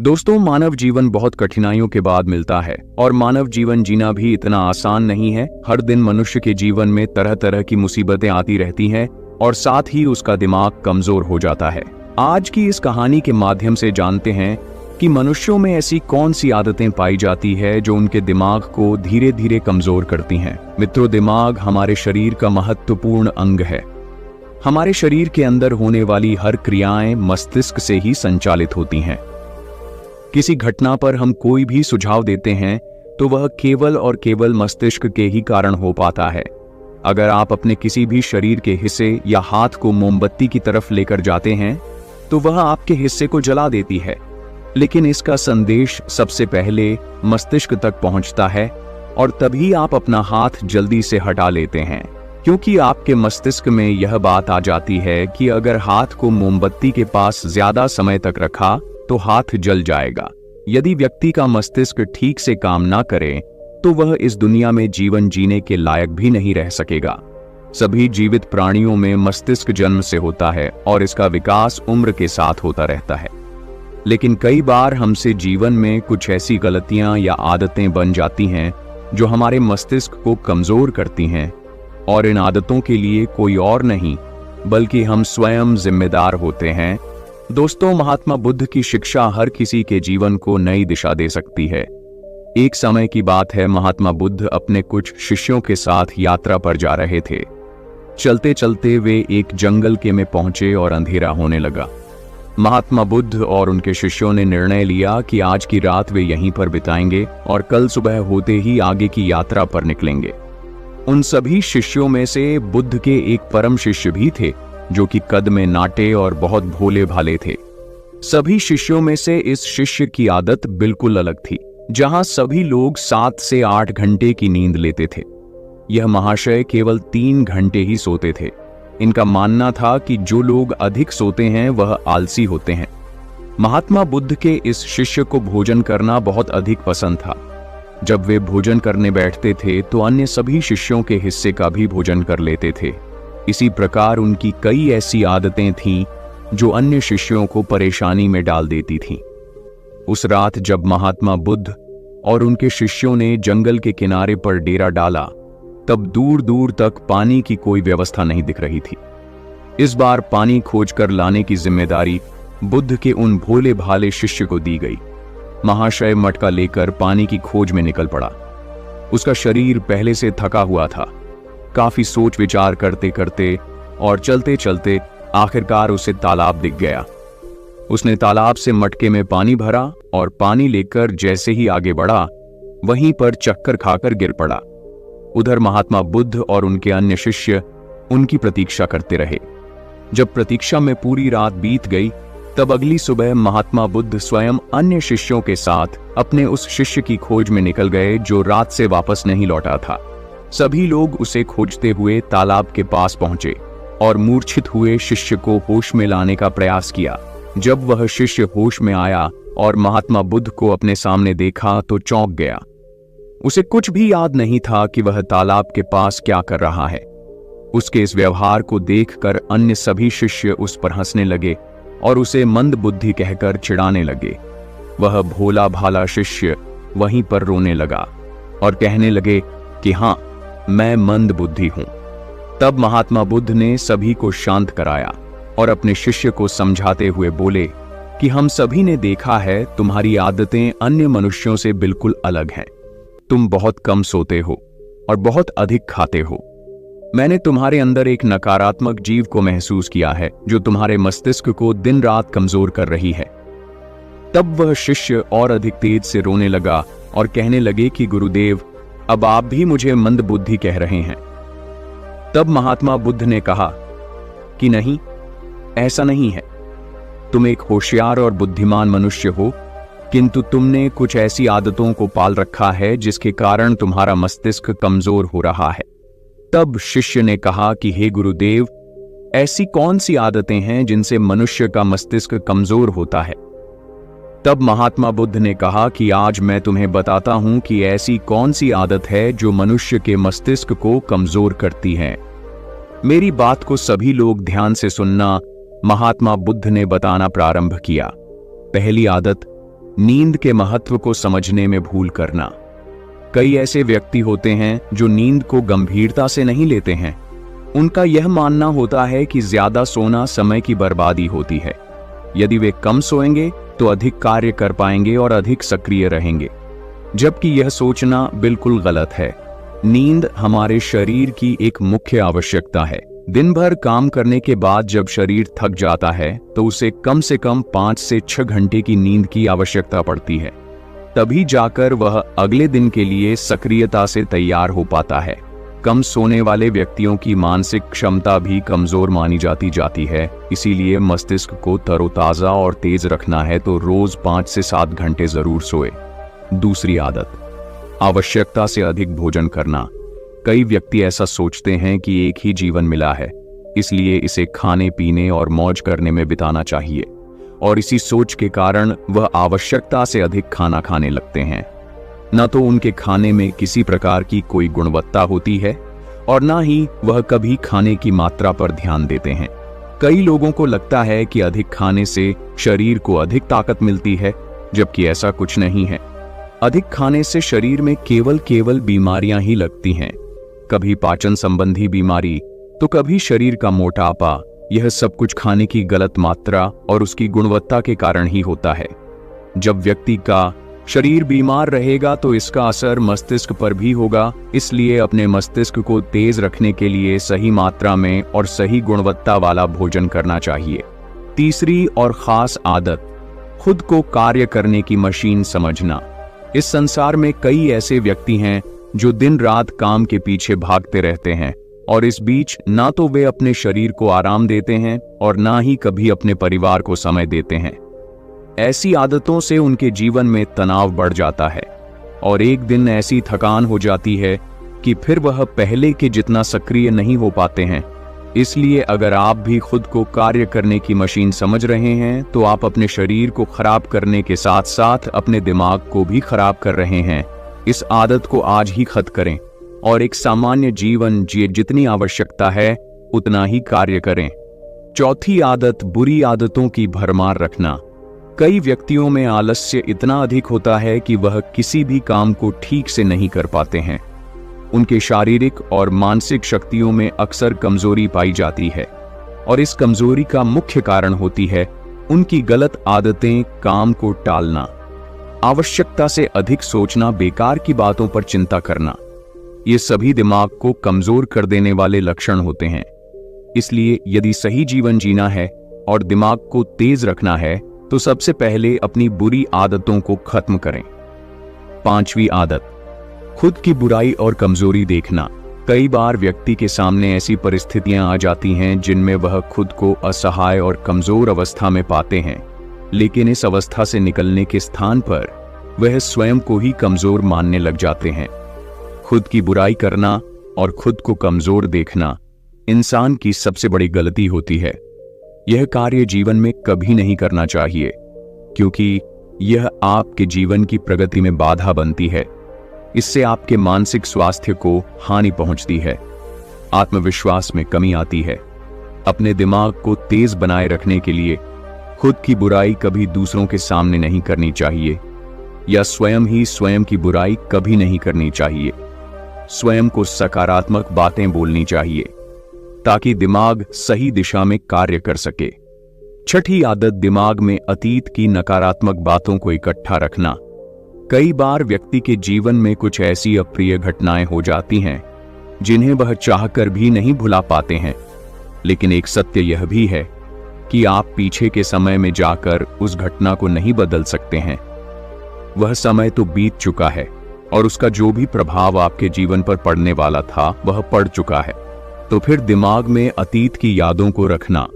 दोस्तों, मानव जीवन बहुत कठिनाइयों के बाद मिलता है और मानव जीवन जीना भी इतना आसान नहीं है। हर दिन मनुष्य के जीवन में तरह तरह की मुसीबतें आती रहती हैं और साथ ही उसका दिमाग कमजोर हो जाता है। आज की इस कहानी के माध्यम से जानते हैं कि मनुष्यों में ऐसी कौन सी आदतें पाई जाती है जो उनके दिमाग को धीरे धीरे कमजोर करती हैं। मित्रों, दिमाग हमारे शरीर का महत्वपूर्ण अंग है। हमारे शरीर के अंदर होने वाली हर क्रियाएं मस्तिष्क से ही संचालित होती हैं। किसी घटना पर हम कोई भी सुझाव देते हैं तो वह केवल और केवल मस्तिष्क के ही कारण हो पाता है। अगर आप अपने किसी भी शरीर के हिस्से या हाथ को मोमबत्ती की तरफ लेकर जाते हैं तो वह आपके हिस्से को जला देती है, लेकिन इसका संदेश सबसे पहले मस्तिष्क तक पहुंचता है और तभी आप अपना हाथ जल्दी से हटा लेते हैं, क्योंकि आपके मस्तिष्क में यह बात आ जाती है कि अगर हाथ को मोमबत्ती के पास ज्यादा समय तक रखा तो हाथ जल जाएगा। यदि व्यक्ति का मस्तिष्क ठीक से काम ना करे तो वह इस दुनिया में जीवन जीने के लायक भी नहीं रह सकेगा। सभी जीवित प्राणियों में मस्तिष्क जन्म से होता है और इसका विकास उम्र के साथ होता रहता है, लेकिन कई बार हमसे जीवन में कुछ ऐसी गलतियां या आदतें बन जाती हैं जो हमारे मस्तिष्क को कमजोर करती हैं, और इन आदतों के लिए कोई और नहीं बल्कि हम स्वयं जिम्मेदार होते हैं। दोस्तों, महात्मा बुद्ध की शिक्षा हर किसी के जीवन को नई दिशा दे सकती है। एक समय की बात है, महात्मा बुद्ध अपने कुछ शिष्यों के साथ यात्रा पर जा रहे थे। चलते चलते वे एक जंगल के में पहुंचे और अंधेरा होने लगा। महात्मा बुद्ध और उनके शिष्यों ने निर्णय लिया कि आज की रात वे यहीं पर बिताएंगे और कल सुबह होते ही आगे की यात्रा पर निकलेंगे। उन सभी शिष्यों में से बुद्ध के एक परम शिष्य भी थे जो कि कद में नाटे और बहुत भोले भाले थे। सभी शिष्यों में से इस शिष्य की आदत बिल्कुल अलग थी। जहां सभी लोग 7 से 8 घंटे की नींद लेते थे, यह महाशय केवल 3 घंटे ही सोते थे। इनका मानना था कि जो लोग अधिक सोते हैं वह आलसी होते हैं। महात्मा बुद्ध के इस शिष्य को भोजन करना बहुत अधिक पसंद था। जब वे भोजन करने बैठते थे तो अन्य सभी शिष्यों के हिस्से का भी भोजन कर लेते थे। इसी प्रकार उनकी कई ऐसी आदतें थीं जो अन्य शिष्यों को परेशानी में डाल देती थीं। उस रात जब महात्मा बुद्ध और उनके शिष्यों ने जंगल के किनारे पर डेरा डाला, तब दूर दूर तक पानी की कोई व्यवस्था नहीं दिख रही थी। इस बार पानी खोजकर लाने की जिम्मेदारी बुद्ध के उन भोले भाले शिष्य को दी गई। महाशय मटका लेकर पानी की खोज में निकल पड़ा। उसका शरीर पहले से थका हुआ था। काफी सोच विचार करते करते और चलते चलते आखिरकार उसे तालाब दिख गया। उसने तालाब से मटके में पानी भरा और पानी लेकर जैसे ही आगे बढ़ा, वहीं पर चक्कर खाकर गिर पड़ा। उधर महात्मा बुद्ध और उनके अन्य शिष्य उनकी प्रतीक्षा करते रहे। जब प्रतीक्षा में पूरी रात बीत गई, तब अगली सुबह महात्मा बुद्ध स्वयं अन्य शिष्यों के साथ अपने उस शिष्य की खोज में निकल गए जो रात से वापस नहीं लौटा था। सभी लोग उसे खोजते हुए तालाब के पास पहुंचे और मूर्छित हुए शिष्य को होश में लाने का प्रयास किया। जब वह शिष्य होश में आया और महात्मा बुद्ध को अपने सामने देखा तो चौंक गया। उसे कुछ भी याद नहीं था कि वह तालाब के पास क्या कर रहा है। उसके इस व्यवहार को देखकर अन्य सभी शिष्य उस पर हंसने लगे और उसे मंद बुद्धि कहकर चिढ़ाने लगे। वह भोला भाला शिष्य वहीं पर रोने लगा और कहने लगे कि हाँ, मैं मंद बुद्धि हूं। तब महात्मा बुद्ध ने सभी को शांत कराया और अपने शिष्य को समझाते हुए बोले कि हम सभी ने देखा है, तुम्हारी आदतें अन्य मनुष्यों से बिल्कुल अलग हैं। तुम बहुत कम सोते हो और बहुत अधिक खाते हो। मैंने तुम्हारे अंदर एक नकारात्मक जीव को महसूस किया है जो तुम्हारे मस्तिष्क को दिन रात कमजोर कर रही है। तब वह शिष्य और अधिक तेज से रोने लगा और कहने लगे कि गुरुदेव, अब आप भी मुझे मंद बुद्धि कह रहे हैं। तब महात्मा बुद्ध ने कहा कि नहीं, ऐसा नहीं है। तुम एक होशियार और बुद्धिमान मनुष्य हो, किंतु तुमने कुछ ऐसी आदतों को पाल रखा है जिसके कारण तुम्हारा मस्तिष्क कमजोर हो रहा है। तब शिष्य ने कहा कि हे गुरुदेव, ऐसी कौन सी आदतें हैं जिनसे मनुष्य का मस्तिष्क कमजोर होता है? तब महात्मा बुद्ध ने कहा कि आज मैं तुम्हें बताता हूं कि ऐसी कौन सी आदत है जो मनुष्य के मस्तिष्क को कमजोर करती है। मेरी बात को सभी लोग ध्यान से सुनना। महात्मा बुद्ध ने बताना प्रारंभ किया। पहली आदत, नींद के महत्व को समझने में भूल करना। कई ऐसे व्यक्ति होते हैं जो नींद को गंभीरता से नहीं लेते हैं। उनका यह मानना होता है कि ज्यादा सोना समय की बर्बादी होती है। यदि वे कम सोएंगे तो अधिक कार्य कर पाएंगे और अधिक सक्रिय रहेंगे, जबकि यह सोचना बिल्कुल गलत है। नींद हमारे शरीर की एक मुख्य आवश्यकता है। दिन भर काम करने के बाद जब शरीर थक जाता है तो उसे कम से कम 5 से 6 घंटे की नींद की आवश्यकता पड़ती है। तभी जाकर वह अगले दिन के लिए सक्रियता से तैयार हो पाता है। कम सोने वाले व्यक्तियों की मानसिक क्षमता भी कमजोर मानी जाती है। इसीलिए मस्तिष्क को तरोताजा और तेज रखना है तो रोज 5 से 7 घंटे जरूर सोए। दूसरी आदत, आवश्यकता से अधिक भोजन करना। कई व्यक्ति ऐसा सोचते हैं कि एक ही जीवन मिला है, इसलिए इसे खाने पीने और मौज करने में बिताना चाहिए, और इसी सोच के कारण वह आवश्यकता से अधिक खाना खाने लगते हैं। न तो उनके खाने में किसी प्रकार की कोई गुणवत्ता होती है और न ही वह कभी खाने की मात्रा पर ध्यान देते हैं। कई लोगों को लगता है कि अधिक खाने से शरीर को अधिक ताकत मिलती है, जबकि ऐसा कुछ नहीं है। अधिक खाने से शरीर में केवल बीमारियां ही लगती हैं, कभी पाचन संबंधी बीमारी तो कभी शरीर का मोटापा। यह सब कुछ खाने की गलत मात्रा और उसकी गुणवत्ता के कारण ही होता है। जब व्यक्ति का शरीर बीमार रहेगा तो इसका असर मस्तिष्क पर भी होगा। इसलिए अपने मस्तिष्क को तेज रखने के लिए सही मात्रा में और सही गुणवत्ता वाला भोजन करना चाहिए। तीसरी और खास आदत, खुद को कार्य करने की मशीन समझना। इस संसार में कई ऐसे व्यक्ति हैं जो दिन रात काम के पीछे भागते रहते हैं और इस बीच ना तो वे अपने शरीर को आराम देते हैं और ना ही कभी अपने परिवार को समय देते हैं। ऐसी आदतों से उनके जीवन में तनाव बढ़ जाता है और एक दिन ऐसी थकान हो जाती है कि फिर वह पहले के जितना सक्रिय नहीं हो पाते हैं। इसलिए अगर आप भी खुद को कार्य करने की मशीन समझ रहे हैं तो आप अपने शरीर को खराब करने के साथ साथ अपने दिमाग को भी खराब कर रहे हैं। इस आदत को आज ही खत्म करें और एक सामान्य जीवन जिए। जितनी आवश्यकता है उतना ही कार्य करें। चौथी आदत, बुरी आदतों की भरमार रखना। कई व्यक्तियों में आलस्य इतना अधिक होता है कि वह किसी भी काम को ठीक से नहीं कर पाते हैं। उनके शारीरिक और मानसिक शक्तियों में अक्सर कमजोरी पाई जाती है और इस कमजोरी का मुख्य कारण होती है उनकी गलत आदतें, काम को टालना, आवश्यकता से अधिक सोचना, बेकार की बातों पर चिंता करना। ये सभी दिमाग को कमजोर कर देने वाले लक्षण होते हैं। इसलिए यदि सही जीवन जीना है और दिमाग को तेज रखना है तो सबसे पहले अपनी बुरी आदतों को खत्म करें। पांचवी आदत, खुद की बुराई और कमजोरी देखना। कई बार व्यक्ति के सामने ऐसी परिस्थितियां आ जाती हैं जिनमें वह खुद को असहाय और कमजोर अवस्था में पाते हैं, लेकिन इस अवस्था से निकलने के स्थान पर वह स्वयं को ही कमजोर मानने लग जाते हैं। खुद की बुराई करना और खुद को कमजोर देखना इंसान की सबसे बड़ी गलती होती है। यह कार्य जीवन में कभी नहीं करना चाहिए, क्योंकि यह आपके जीवन की प्रगति में बाधा बनती है। इससे आपके मानसिक स्वास्थ्य को हानि पहुंचती है, आत्मविश्वास में कमी आती है। अपने दिमाग को तेज बनाए रखने के लिए खुद की बुराई कभी दूसरों के सामने नहीं करनी चाहिए, या स्वयं ही स्वयं की बुराई कभी नहीं करनी चाहिए। स्वयं को सकारात्मक बातें बोलनी चाहिए ताकि दिमाग सही दिशा में कार्य कर सके। छठी आदत, दिमाग में अतीत की नकारात्मक बातों को इकट्ठा रखना। कई बार व्यक्ति के जीवन में कुछ ऐसी अप्रिय घटनाएं हो जाती हैं जिन्हें वह चाहकर भी नहीं भुला पाते हैं, लेकिन एक सत्य यह भी है कि आप पीछे के समय में जाकर उस घटना को नहीं बदल सकते हैं। वह समय तो बीत चुका है और उसका जो भी प्रभाव आपके जीवन पर पड़ने वाला था वह पड़ चुका है। तो फिर दिमाग में अतीत की यादों को रखना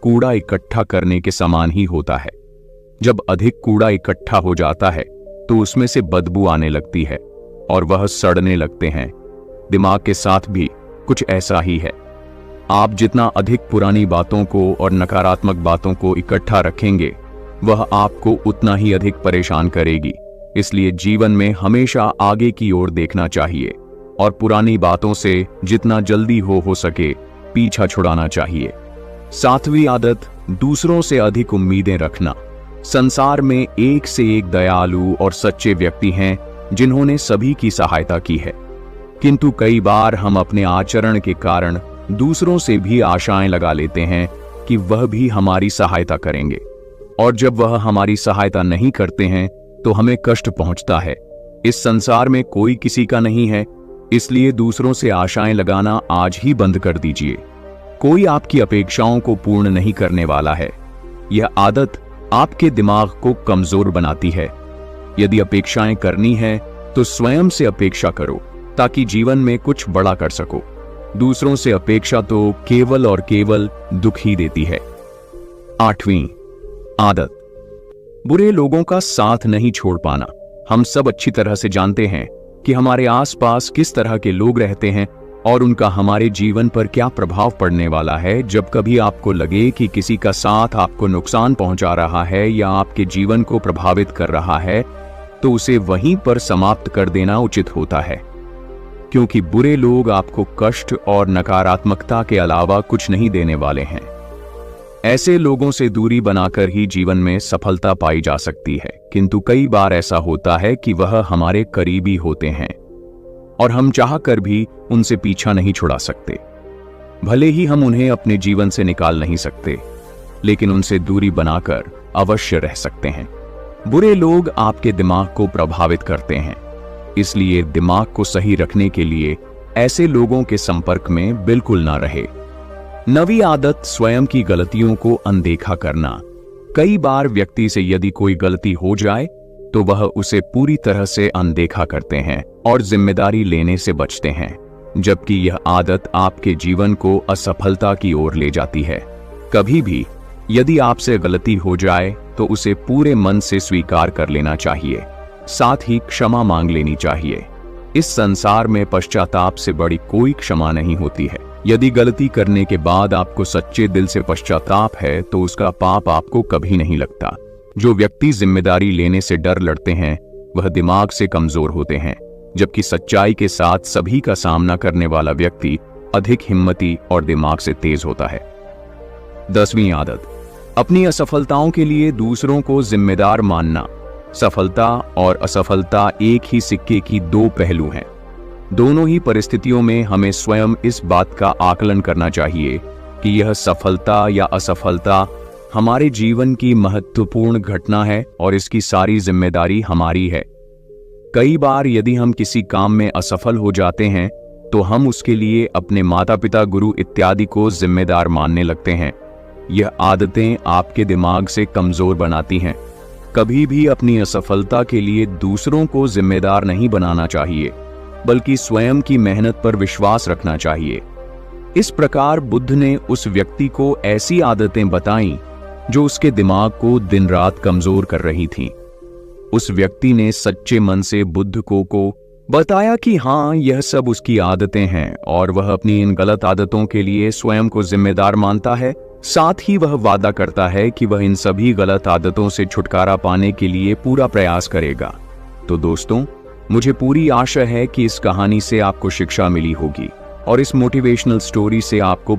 कूड़ा इकट्ठा करने के समान ही होता है। जब अधिक कूड़ा इकट्ठा हो जाता है तो उसमें से बदबू आने लगती है और वह सड़ने लगते हैं। दिमाग के साथ भी कुछ ऐसा ही है। आप जितना अधिक पुरानी बातों को और नकारात्मक बातों को इकट्ठा रखेंगे वह आपको उतना ही अधिक परेशान करेगी। इसलिए जीवन में हमेशा आगे की ओर देखना चाहिए और पुरानी बातों से जितना जल्दी हो सके पीछा छुड़ाना चाहिए। सातवीं आदत, दूसरों से अधिक उम्मीदें रखना। संसार में एक से एक दयालु और सच्चे व्यक्ति हैं जिन्होंने सभी की सहायता की है, किंतु कई बार हम अपने आचरण के कारण दूसरों से भी आशाएं लगा लेते हैं कि वह भी हमारी सहायता करेंगे, और जब वह हमारी सहायता नहीं करते हैं तो हमें कष्ट पहुंचता है। इस संसार में कोई किसी का नहीं है, इसलिए दूसरों से आशाएं लगाना आज ही बंद कर दीजिए। कोई आपकी अपेक्षाओं को पूर्ण नहीं करने वाला है। यह आदत आपके दिमाग को कमजोर बनाती है। यदि अपेक्षाएं करनी है तो स्वयं से अपेक्षा करो ताकि जीवन में कुछ बड़ा कर सको। दूसरों से अपेक्षा तो केवल और केवल दुख ही देती है। 8वीं आदत, बुरे लोगों का साथ नहीं छोड़ पाना। हम सब अच्छी तरह से जानते हैं कि हमारे आसपास किस तरह के लोग रहते हैं और उनका हमारे जीवन पर क्या प्रभाव पड़ने वाला है। जब कभी आपको लगे कि किसी का साथ आपको नुकसान पहुंचा रहा है या आपके जीवन को प्रभावित कर रहा है, तो उसे वहीं पर समाप्त कर देना उचित होता है, क्योंकि बुरे लोग आपको कष्ट और नकारात्मकता के अलावा कुछ नहीं देने वाले हैं। ऐसे लोगों से दूरी बनाकर ही जीवन में सफलता पाई जा सकती है, किंतु कई बार ऐसा होता है कि वह हमारे करीबी होते हैं और हम चाहकर भी उनसे पीछा नहीं छुड़ा सकते। भले ही हम उन्हें अपने जीवन से निकाल नहीं सकते, लेकिन उनसे दूरी बनाकर अवश्य रह सकते हैं। बुरे लोग आपके दिमाग को प्रभावित करते हैं, इसलिए दिमाग को सही रखने के लिए ऐसे लोगों के संपर्क में बिल्कुल ना रहे। 9वीं आदत, स्वयं की गलतियों को अनदेखा करना। कई बार व्यक्ति से यदि कोई गलती हो जाए तो वह उसे पूरी तरह से अनदेखा करते हैं और जिम्मेदारी लेने से बचते हैं, जबकि यह आदत आपके जीवन को असफलता की ओर ले जाती है। कभी भी यदि आपसे गलती हो जाए तो उसे पूरे मन से स्वीकार कर लेना चाहिए, साथ ही क्षमा मांग लेनी चाहिए। इस संसार में पश्चाताप से बड़ी कोई क्षमा नहीं होती है। यदि गलती करने के बाद आपको सच्चे दिल से पश्चाताप है तो उसका पाप आपको कभी नहीं लगता। जो व्यक्ति जिम्मेदारी लेने से डर लड़ते हैं वह दिमाग से कमजोर होते हैं, जबकि सच्चाई के साथ सभी का सामना करने वाला व्यक्ति अधिक हिम्मती और दिमाग से तेज होता है। 10वीं आदत, अपनी असफलताओं के लिए दूसरों को जिम्मेदार मानना। सफलता और असफलता एक ही सिक्के की दो पहलू हैं। दोनों ही परिस्थितियों में हमें स्वयं इस बात का आकलन करना चाहिए कि यह सफलता या असफलता हमारे जीवन की महत्वपूर्ण घटना है और इसकी सारी जिम्मेदारी हमारी है। कई बार यदि हम किसी काम में असफल हो जाते हैं तो हम उसके लिए अपने माता पिता, गुरु इत्यादि को जिम्मेदार मानने लगते हैं। यह आदतें आपके दिमाग से कमजोर बनाती हैं। कभी भी अपनी असफलता के लिए दूसरों को जिम्मेदार नहीं बनाना चाहिए, बल्कि स्वयं की मेहनत पर विश्वास रखना चाहिए। इस प्रकार बुद्ध ने उस व्यक्ति को ऐसी आदतें बताईं जो उसके दिमाग को दिन रात कमजोर कर रही थीं। उस व्यक्ति ने सच्चे मन से बुद्ध को बताया कि हाँ, यह सब उसकी आदतें हैं और वह अपनी इन गलत आदतों के लिए स्वयं को जिम्मेदार मानता है। साथ ही वह वादा करता है कि वह इन सभी गलत आदतों से छुटकारा पाने के लिए पूरा प्रयास करेगा। तो दोस्तों, मुझे पूरी आशा है कि इस कहानी से आपको शिक्षा मिली होगी और इस मोटिवेशनल स्टोरी से आपको